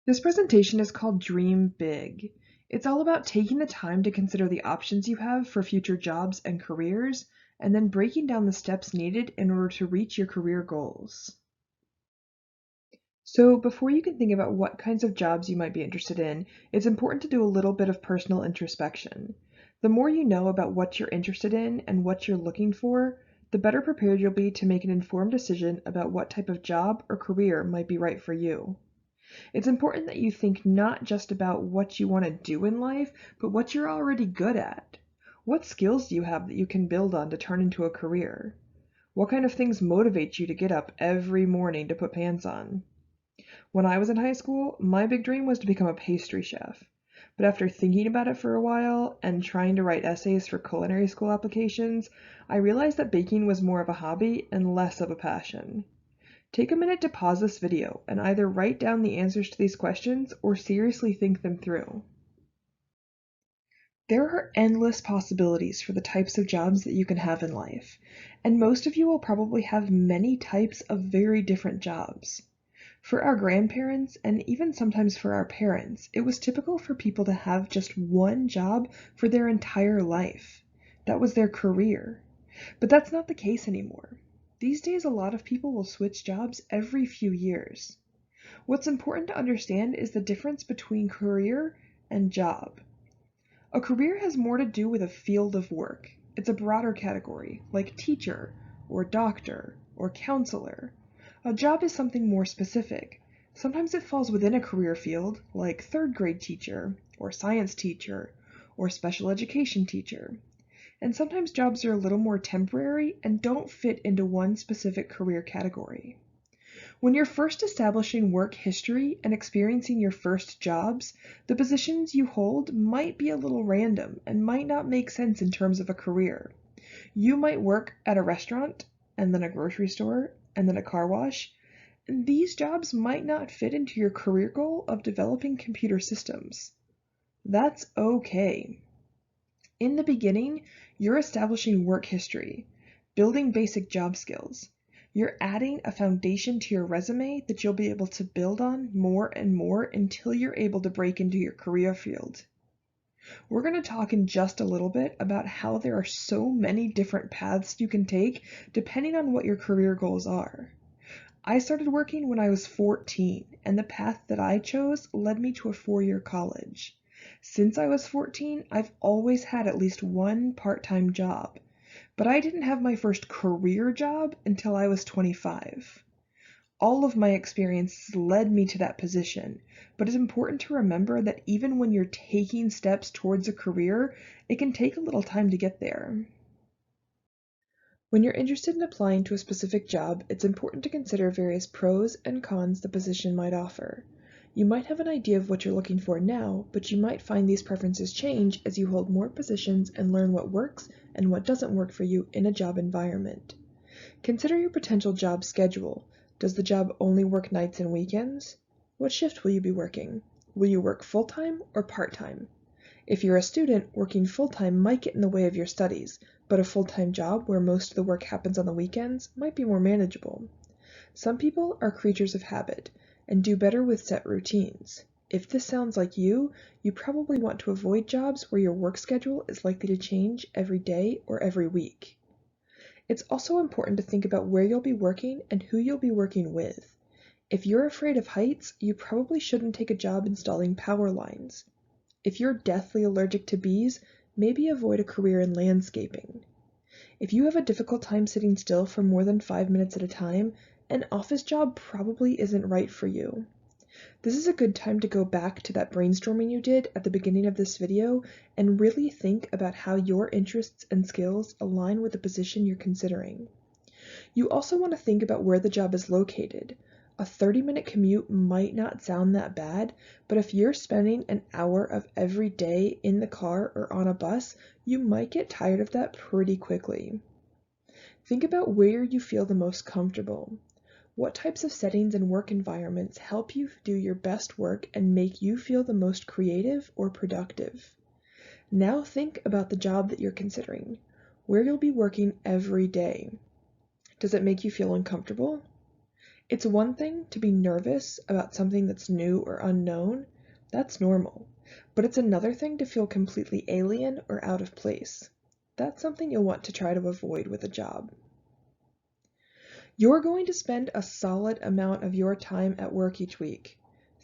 This presentation is called Dream Big. It's all about taking the time to consider the options you have for future jobs and careers, and then breaking down the steps needed in order to reach your career goals. So before you can think about what kinds of jobs you might be interested in, it's important to do a little bit of personal introspection. The more you know about what you're interested in and what you're looking for, the better prepared you'll be to make an informed decision about what type of job or career might be right for you. It's important that you think not just about what you want to do in life, but what you're already good at. What skills do you have that you can build on to turn into a career? What kind of things motivate you to get up every morning to put pants on? When I was in high school, my big dream was to become a pastry chef. But after thinking about it for a while and trying to write essays for culinary school applications, I realized that baking was more of a hobby and less of a passion. Take a minute to pause this video and either write down the answers to these questions or seriously think them through. There are endless possibilities for the types of jobs that you can have in life, and most of you will probably have many types of very different jobs. For our grandparents, and even sometimes for our parents, it was typical for people to have just one job for their entire life. That was their career. But that's not the case anymore. These days, a lot of people will switch jobs every few years. What's important to understand is the difference between career and job. A career has more to do with a field of work. It's a broader category, like teacher, or doctor, or counselor. A job is something more specific. Sometimes it falls within a career field, like third grade teacher, or science teacher, or special education teacher. And sometimes jobs are a little more temporary and don't fit into one specific career category. When you're first establishing work history and experiencing your first jobs, the positions you hold might be a little random and might not make sense in terms of a career. You might work at a restaurant, and then a grocery store, and then a car wash, and these jobs might not fit into your career goal of developing computer systems. That's okay. In the beginning, you're establishing work history, building basic job skills. You're adding a foundation to your resume that you'll be able to build on more and more until you're able to break into your career field. We're going to talk in just a little bit about how there are so many different paths you can take depending on what your career goals are. I started working when I was 14, and the path that I chose led me to a 4-year college. Since I was 14, I've always had at least one part-time job, but I didn't have my first career job until I was 25. All of my experiences led me to that position, but it's important to remember that even when you're taking steps towards a career, it can take a little time to get there. When you're interested in applying to a specific job, it's important to consider various pros and cons the position might offer. You might have an idea of what you're looking for now, but you might find these preferences change as you hold more positions and learn what works and what doesn't work for you in a job environment. Consider your potential job schedule. Does the job only work nights and weekends? What shift will you be working? Will you work full-time or part-time? If you're a student, working full-time might get in the way of your studies, but a full-time job where most of the work happens on the weekends might be more manageable. Some people are creatures of habit and do better with set routines. If this sounds like you probably want to avoid jobs where your work schedule is likely to change every day or every week. It's also important to think about where you'll be working and who you'll be working with. If you're afraid of heights, you probably shouldn't take a job installing power lines. If you're deathly allergic to bees, maybe avoid a career in landscaping. If you have a difficult time sitting still for more than 5 minutes at a time, an office job probably isn't right for you. This is a good time to go back to that brainstorming you did at the beginning of this video and really think about how your interests and skills align with the position you're considering. You also want to think about where the job is located. A 30-minute commute might not sound that bad, but if you're spending an hour of every day in the car or on a bus, you might get tired of that pretty quickly. Think about where you feel the most comfortable. What types of settings and work environments help you do your best work and make you feel the most creative or productive? Now think about the job that you're considering, where you'll be working every day. Does it make you feel uncomfortable? It's one thing to be nervous about something that's new or unknown. That's normal. But it's another thing to feel completely alien or out of place. That's something you'll want to try to avoid with a job. You're going to spend a solid amount of your time at work each week.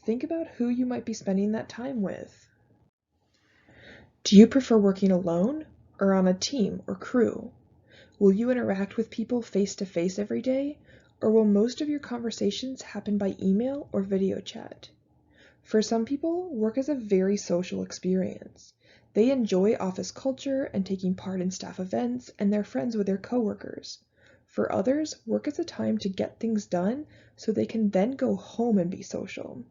Think about who you might be spending that time with. Do you prefer working alone or on a team or crew? Will you interact with people face to face every day, or will most of your conversations happen by email or video chat? For some people, work is a very social experience. They enjoy office culture and taking part in staff events, and they're friends with their coworkers. For others, work is a time to get things done so they can then go home and be social.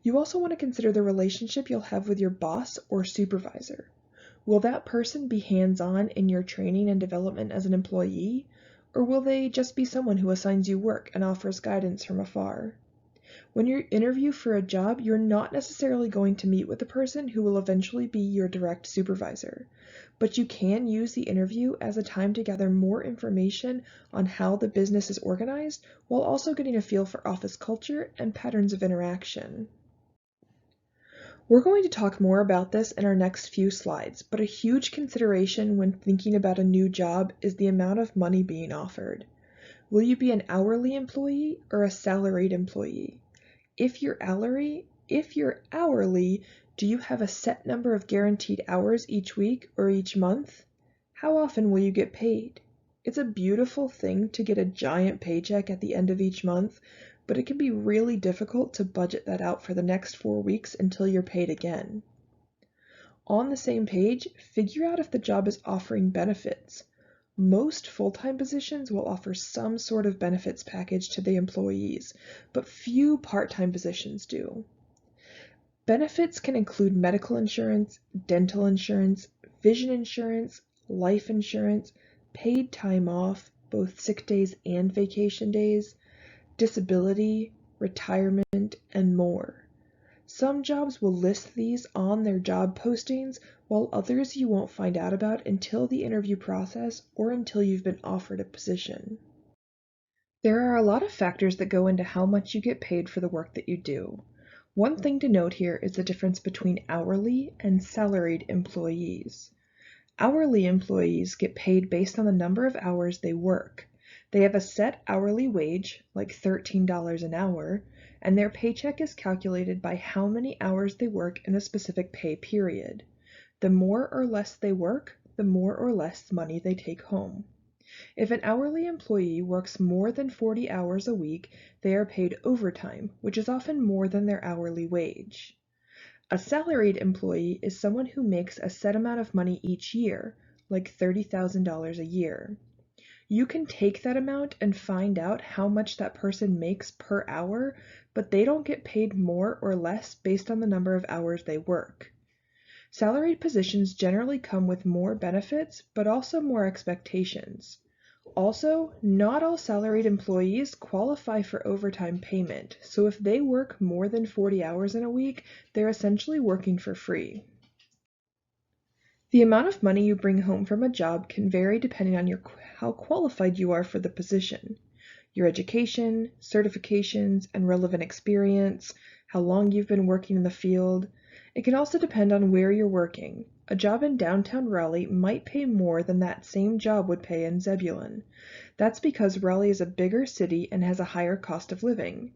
You also want to consider the relationship you'll have with your boss or supervisor. Will that person be hands-on in your training and development as an employee, or will they just be someone who assigns you work and offers guidance from afar? When you interview for a job, you're not necessarily going to meet with the person who will eventually be your direct supervisor, but you can use the interview as a time to gather more information on how the business is organized, while also getting a feel for office culture and patterns of interaction. We're going to talk more about this in our next few slides, but a huge consideration when thinking about a new job is the amount of money being offered. Will you be an hourly employee or a salaried employee? If you're hourly, do you have a set number of guaranteed hours each week or each month? How often will you get paid? It's a beautiful thing to get a giant paycheck at the end of each month, but it can be really difficult to budget that out for the next 4 weeks until you're paid again. On the same page, figure out if the job is offering benefits. Most full-time positions will offer some sort of benefits package to the employees, but few part-time positions do. Benefits can include medical insurance, dental insurance, vision insurance, life insurance, paid time off, both sick days and vacation days, disability, retirement, and more. Some jobs will list these on their job postings, while others you won't find out about until the interview process or until you've been offered a position. There are a lot of factors that go into how much you get paid for the work that you do. One thing to note here is the difference between hourly and salaried employees. Hourly employees get paid based on the number of hours they work. They have a set hourly wage, like $13 an hour, and their paycheck is calculated by how many hours they work in a specific pay period. The more or less they work, the more or less money they take home. If an hourly employee works more than 40 hours a week, they are paid overtime, which is often more than their hourly wage. A salaried employee is someone who makes a set amount of money each year, like $30,000 a year. You can take that amount and find out how much that person makes per hour, but they don't get paid more or less based on the number of hours they work. Salaried positions generally come with more benefits, but also more expectations. Also, not all salaried employees qualify for overtime payment, so if they work more than 40 hours in a week, they're essentially working for free. The amount of money you bring home from a job can vary depending on how qualified you are for the position, your education, certifications, and relevant experience, how long you've been working in the field. It can also depend on where you're working. A job in downtown Raleigh might pay more than that same job would pay in Zebulon. That's because Raleigh is a bigger city and has a higher cost of living.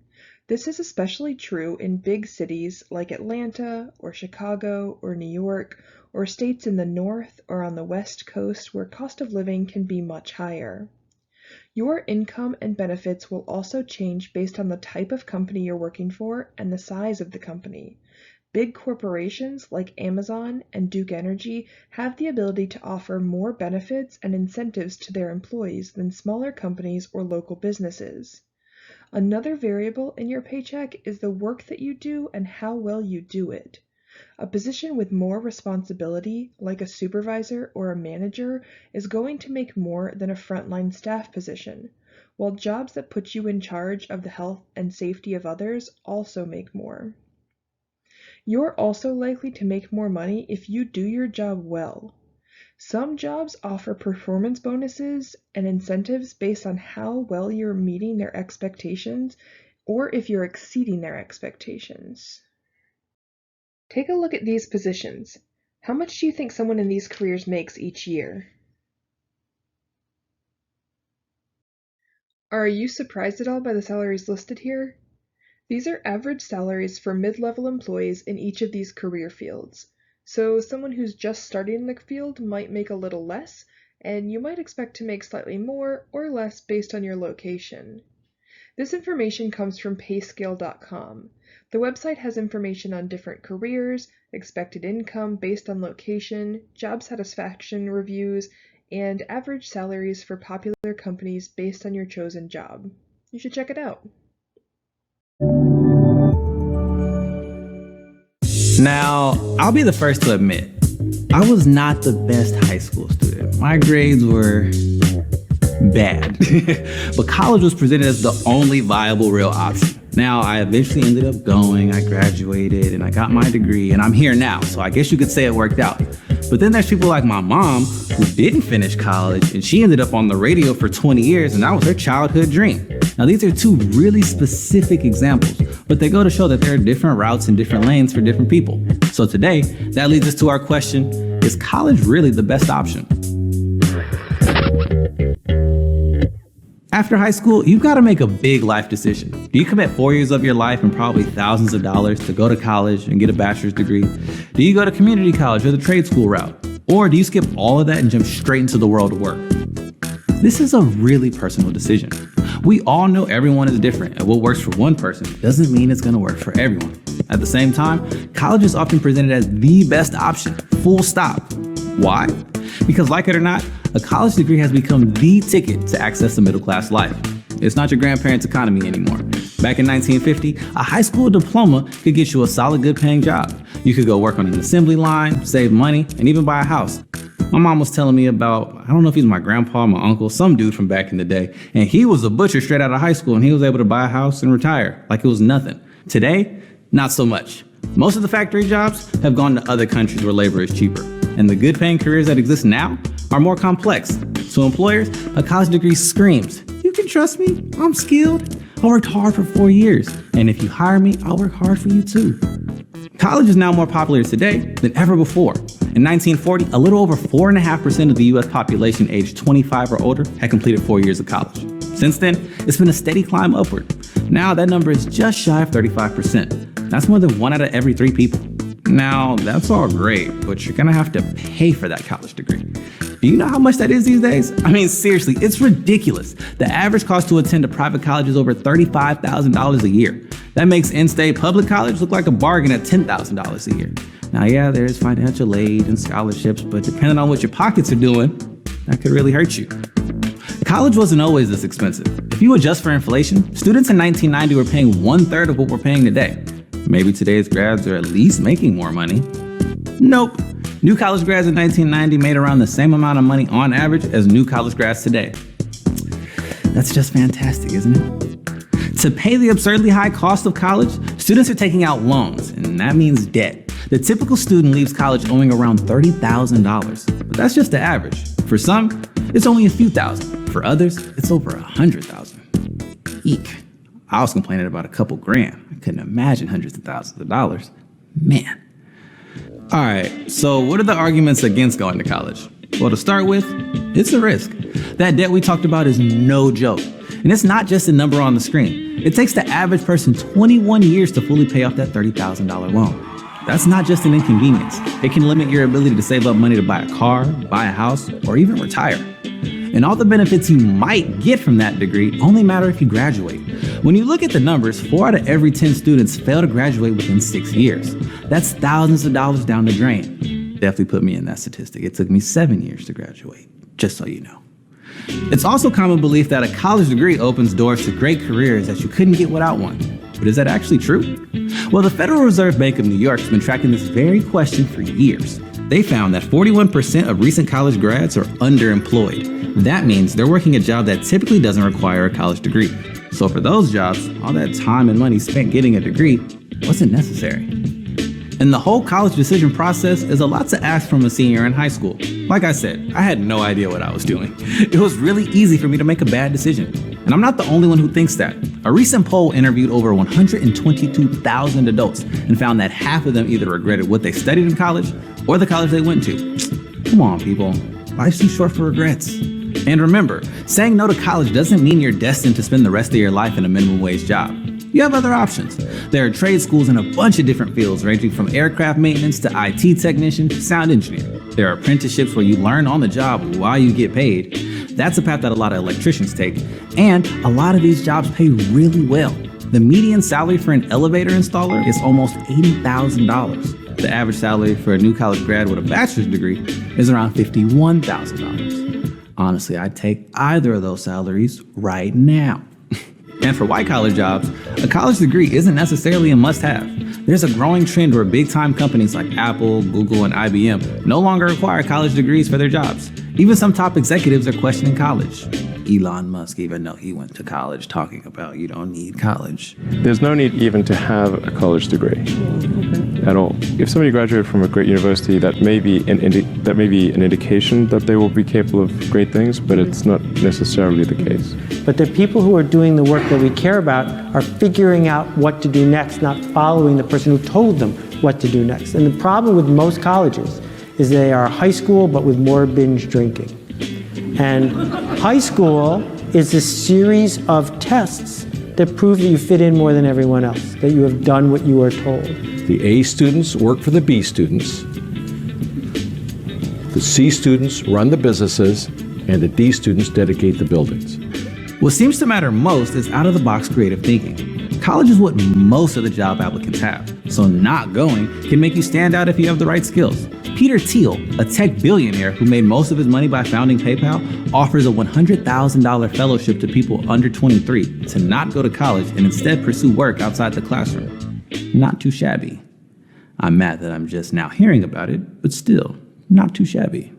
This is especially true in big cities like Atlanta or Chicago or New York, or states in the north or on the west coast where cost of living can be much higher. Your income and benefits will also change based on the type of company you're working for and the size of the company. Big corporations like Amazon and Duke Energy have the ability to offer more benefits and incentives to their employees than smaller companies or local businesses. Another variable in your paycheck is the work that you do and how well you do it. A position with more responsibility, like a supervisor or a manager, is going to make more than a frontline staff position, while jobs that put you in charge of the health and safety of others also make more. You're also likely to make more money if you do your job well. Some jobs offer performance bonuses and incentives based on how well you're meeting their expectations or if you're exceeding their expectations. Take a look at these positions. How much do you think someone in these careers makes each year? Are you surprised at all by the salaries listed here? These are average salaries for mid-level employees in each of these career fields. So someone who's just starting in the field might make a little less, and you might expect to make slightly more or less based on your location. This information comes from Payscale.com. The website has information on different careers, expected income based on location, job satisfaction reviews, and average salaries for popular companies based on your chosen job. You should check it out. Now, I'll be the first to admit, I was not the best high school student. My grades were bad, but college was presented as the only viable real option. Now, I eventually ended up going, I graduated, and I got my degree, and I'm here now, so I guess you could say it worked out. But then there's people like my mom who didn't finish college, and she ended up on the radio for 20 years, and that was her childhood dream. Now, these are two really specific examples, but they go to show that there are different routes and different lanes for different people. So today, that leads us to our question, is college really the best option? After high school, you've got to make a big life decision. Do you commit 4 years of your life and probably thousands of dollars to go to college and get a bachelor's degree? Do you go to community college or the trade school route? Or do you skip all of that and jump straight into the world of work? This is a really personal decision. We all know everyone is different, and what works for one person doesn't mean it's going to work for everyone. At the same time, college is often presented as the best option, full stop. Why? Because like it or not, a college degree has become the ticket to access a middle-class life. It's not your grandparents' economy anymore. Back in 1950, a high school diploma could get you a solid, good-paying job. You could go work on an assembly line, save money, and even buy a house. My mom was telling me about, I don't know if he's my grandpa, my uncle, some dude from back in the day, and he was a butcher straight out of high school, and he was able to buy a house and retire like it was nothing. Today, not so much. Most of the factory jobs have gone to other countries where labor is cheaper, and the good-paying careers that exist now are more complex. So employers, a college degree screams, you can trust me, I'm skilled. I worked hard for 4 years, and if you hire me, I'll work hard for you too. College is now more popular today than ever before. In 1940, a little over 4.5% of the US population aged 25 or older had completed 4 years of college. Since then, it's been a steady climb upward. Now that number is just shy of 35%. That's more than 1 out of every 3 people. Now, that's all great, but you're gonna have to pay for that college degree. Do you know how much that is these days? I mean, seriously, it's ridiculous. The average cost to attend a private college is over $35,000 a year. That makes in-state public college look like a bargain at $10,000 a year. Now, yeah, there's financial aid and scholarships, but depending on what your pockets are doing, that could really hurt you. College wasn't always this expensive. If you adjust for inflation, students in 1990 were paying 1/3 of what we're paying today. Maybe today's grads are at least making more money. Nope. New college grads in 1990 made around the same amount of money on average as new college grads today. That's just fantastic, isn't it? To pay the absurdly high cost of college, students are taking out loans, and that means debt. The typical student leaves college owing around $30,000, but that's just the average. For some, it's only a few thousand. For others, it's over 100,000. Eek. I was complaining about a couple grand. I couldn't imagine hundreds of thousands of dollars. Man. All right, so what are the arguments against going to college? Well, to start with, it's a risk. That debt we talked about is no joke. And it's not just a number on the screen. It takes the average person 21 years to fully pay off that $30,000 loan. That's not just an inconvenience. It can limit your ability to save up money to buy a car, buy a house, or even retire. And all the benefits you might get from that degree only matter if you graduate. When you look at the numbers, 4 out of every 10 students fail to graduate within 6 years. That's thousands of dollars down the drain. Definitely put me in that statistic. It took me 7 years to graduate, just so you know. It's also common belief that a college degree opens doors to great careers that you couldn't get without one. But is that actually true? Well, the Federal Reserve Bank of New York has been tracking this very question for years. They found that 41% of recent college grads are underemployed. That means they're working a job that typically doesn't require a college degree. So for those jobs, all that time and money spent getting a degree wasn't necessary. And the whole college decision process is a lot to ask from a senior in high school. Like I said, I had no idea what I was doing. It was really easy for me to make a bad decision. And I'm not the only one who thinks that. A recent poll interviewed over 122,000 adults and found that half of them either regretted what they studied in college or the college they went to. Come on, people. Life's too short for regrets. And remember, saying no to college doesn't mean you're destined to spend the rest of your life in a minimum wage job. You have other options. There are trade schools in a bunch of different fields, ranging from aircraft maintenance to IT technician to sound engineer. There are apprenticeships where you learn on the job while you get paid. That's a path that a lot of electricians take. And a lot of these jobs pay really well. The median salary for an elevator installer is almost $80,000. The average salary for a new college grad with a bachelor's degree is around $51,000. Honestly, I'd take either of those salaries right now. And for white-collar jobs, a college degree isn't necessarily a must-have. There's a growing trend where big-time companies like Apple, Google, and IBM no longer require college degrees for their jobs. Even some top executives are questioning college. Elon Musk, even though he went to college, talking about you don't need college. There's no need even to have a college degree at all. If somebody graduated from a great university, that may be an indication that they will be capable of great things, but it's not necessarily the case. But the people who are doing the work that we care about are figuring out what to do next, not following the person who told them what to do next. And the problem with most colleges is they are high school, but with more binge drinking. And high school is a series of tests that prove that you fit in more than everyone else, that you have done what you were told. The A students work for the B students, the C students run the businesses, and the D students dedicate the buildings. What seems to matter most is out-of-the-box creative thinking. College is what most of the job applicants have, so not going can make you stand out if you have the right skills. Peter Thiel, a tech billionaire who made most of his money by founding PayPal, offers a $100,000 fellowship to people under 23 to not go to college and instead pursue work outside the classroom. Not too shabby. I'm mad that I'm just now hearing about it, but still, not too shabby.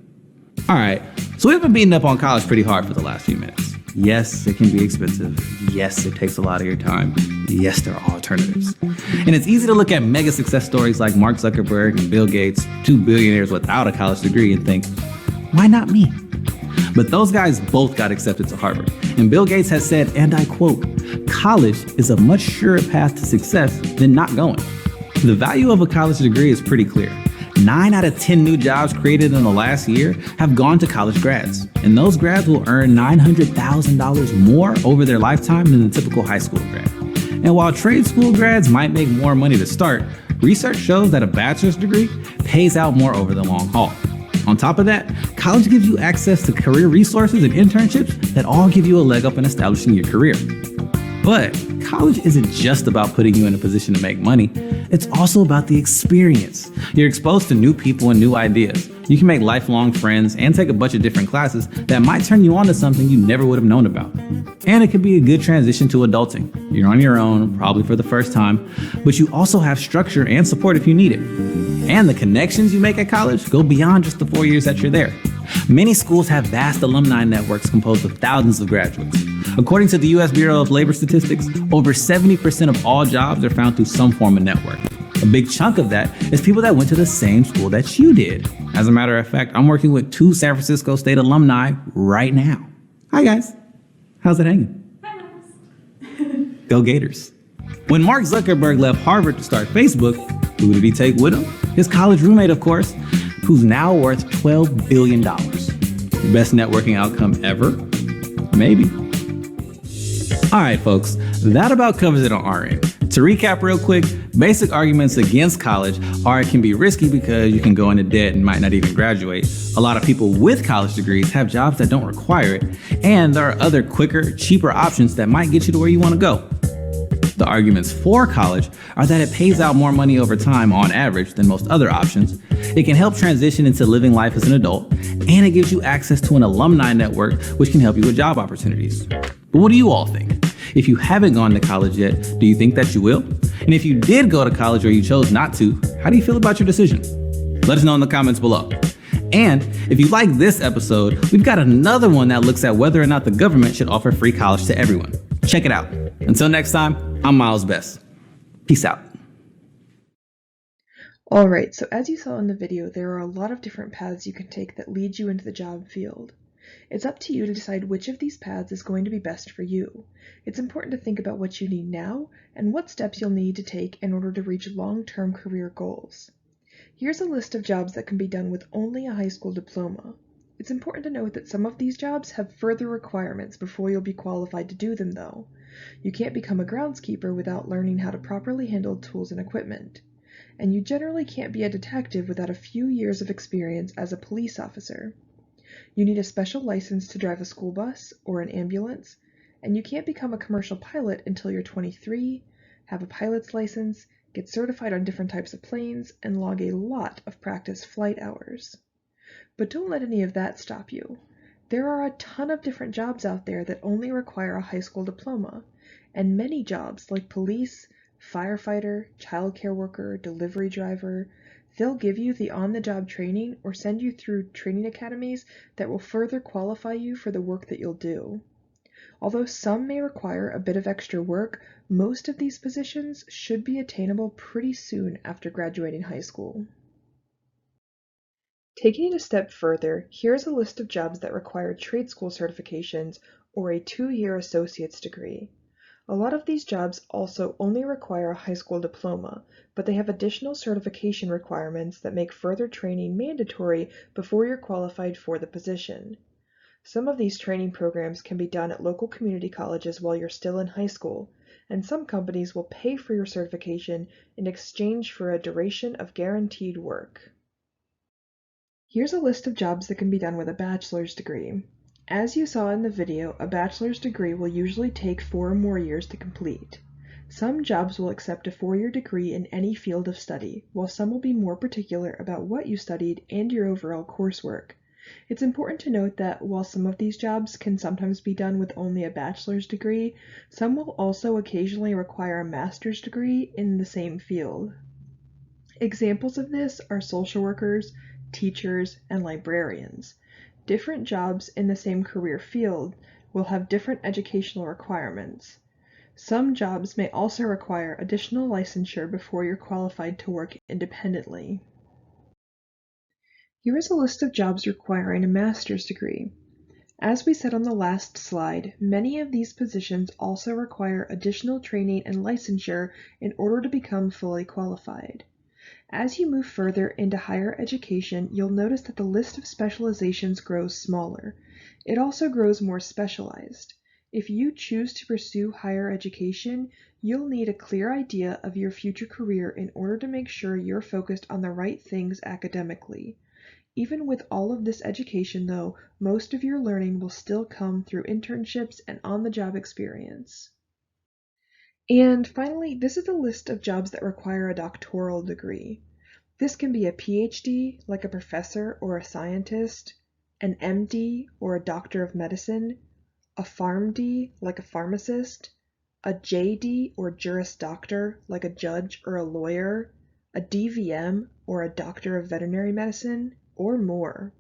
All right, so we've been beating up on college pretty hard for the last few minutes. Yes, it can be expensive. Yes, it takes a lot of your time. Yes, there are alternatives. And it's easy to look at mega success stories like Mark Zuckerberg and Bill Gates, two billionaires without a college degree, and think, why not me? But those guys both got accepted to Harvard. And Bill Gates has said, and I quote, college is a much surer path to success than not going. The value of a college degree is pretty clear. 9 out of 10 new jobs created in the last year have gone to college grads. And those grads will earn $900,000 more over their lifetime than the typical high school grad. And while trade school grads might make more money to start, research shows that a bachelor's degree pays out more over the long haul. On top of that, college gives you access to career resources and internships that all give you a leg up in establishing your career. But college isn't just about putting you in a position to make money. It's also about the experience. You're exposed to new people and new ideas. You can make lifelong friends and take a bunch of different classes that might turn you on to something you never would have known about. And it could be a good transition to adulting. You're on your own, probably for the first time, but you also have structure and support if you need it. And the connections you make at college go beyond just the 4 years that you're there. Many schools have vast alumni networks composed of thousands of graduates. According to the U.S. Bureau of Labor Statistics, over 70% of all jobs are found through some form of network. A big chunk of that is people that went to the same school that you did. As a matter of fact, I'm working with 2 San Francisco State alumni right now. Hi guys, how's it hanging? Go Gators. When Mark Zuckerberg left Harvard to start Facebook, who did he take with him? His college roommate, of course, who's now worth $12 billion. Best networking outcome ever? Maybe. All right, folks, that about covers it on our end. To recap real quick, basic arguments against college are it can be risky because you can go into debt and might not even graduate. A lot of people with college degrees have jobs that don't require it, and there are other quicker, cheaper options that might get you to where you want to go. The arguments for college are that it pays out more money over time on average than most other options. It can help transition into living life as an adult, and it gives you access to an alumni network which can help you with job opportunities. But what do you all think? If you haven't gone to college yet, do you think that you will? And if you did go to college or you chose not to, how do you feel about your decision? Let us know in the comments below. And if you like this episode, we've got another one that looks at whether or not the government should offer free college to everyone. Check it out. Until next time, I'm Miles Best. Peace out. Alright, so as you saw in the video, there are a lot of different paths you can take that lead you into the job field. It's up to you to decide which of these paths is going to be best for you. It's important to think about what you need now and what steps you'll need to take in order to reach long-term career goals. Here's a list of jobs that can be done with only a high school diploma. It's important to note that some of these jobs have further requirements before you'll be qualified to do them, though. You can't become a groundskeeper without learning how to properly handle tools and equipment. And you generally can't be a detective without a few years of experience as a police officer. You need a special license to drive a school bus or an ambulance, and you can't become a commercial pilot until you're 23, have a pilot's license, get certified on different types of planes, and log a lot of practice flight hours. But don't let any of that stop you. There are a ton of different jobs out there that only require a high school diploma, and many jobs like police, firefighter, childcare worker, delivery driver, they'll give you the on-the-job training or send you through training academies that will further qualify you for the work that you'll do. Although some may require a bit of extra work, most of these positions should be attainable pretty soon after graduating high school. Taking it a step further, here's a list of jobs that require trade school certifications or a 2-year associate's degree. A lot of these jobs also only require a high school diploma, but they have additional certification requirements that make further training mandatory before you're qualified for the position. Some of these training programs can be done at local community colleges while you're still in high school, and some companies will pay for your certification in exchange for a duration of guaranteed work. Here's a list of jobs that can be done with a bachelor's degree. As you saw in the video, a bachelor's degree will usually take 4 or more years to complete. Some jobs will accept a 4-year degree in any field of study, while some will be more particular about what you studied and your overall coursework. It's important to note that while some of these jobs can sometimes be done with only a bachelor's degree, some will also occasionally require a master's degree in the same field. Examples of this are social workers, teachers, and librarians. Different jobs in the same career field will have different educational requirements. Some jobs may also require additional licensure before you're qualified to work independently. Here is a list of jobs requiring a master's degree. As we said on the last slide, many of these positions also require additional training and licensure in order to become fully qualified. As you move further into higher education, you'll notice that the list of specializations grows smaller. It also grows more specialized. If you choose to pursue higher education, you'll need a clear idea of your future career in order to make sure you're focused on the right things academically. Even with all of this education, though, most of your learning will still come through internships and on-the-job experience. And finally, this is a list of jobs that require a doctoral degree. This can be a PhD, like a professor or a scientist, an MD or a doctor of medicine, a PharmD, like a pharmacist, a JD or Juris Doctor, like a judge or a lawyer, a DVM or a doctor of veterinary medicine, or more.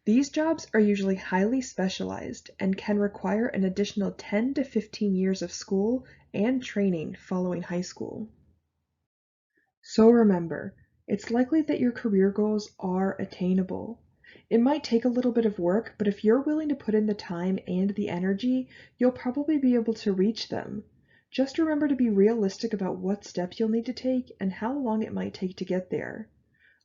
These jobs are usually highly specialized and can require an additional 10 to 15 years of school and training following high school. So remember, it's likely that your career goals are attainable. It might take a little bit of work, but if you're willing to put in the time and the energy, you'll probably be able to reach them. Just remember to be realistic about what steps you'll need to take and how long it might take to get there.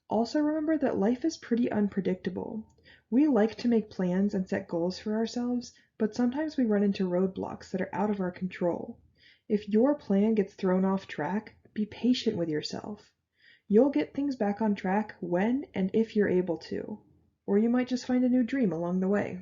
Also remember that life is pretty unpredictable. We like to make plans and set goals for ourselves, but sometimes we run into roadblocks that are out of our control. If your plan gets thrown off track, be patient with yourself. You'll get things back on track when and if you're able to, or you might just find a new dream along the way.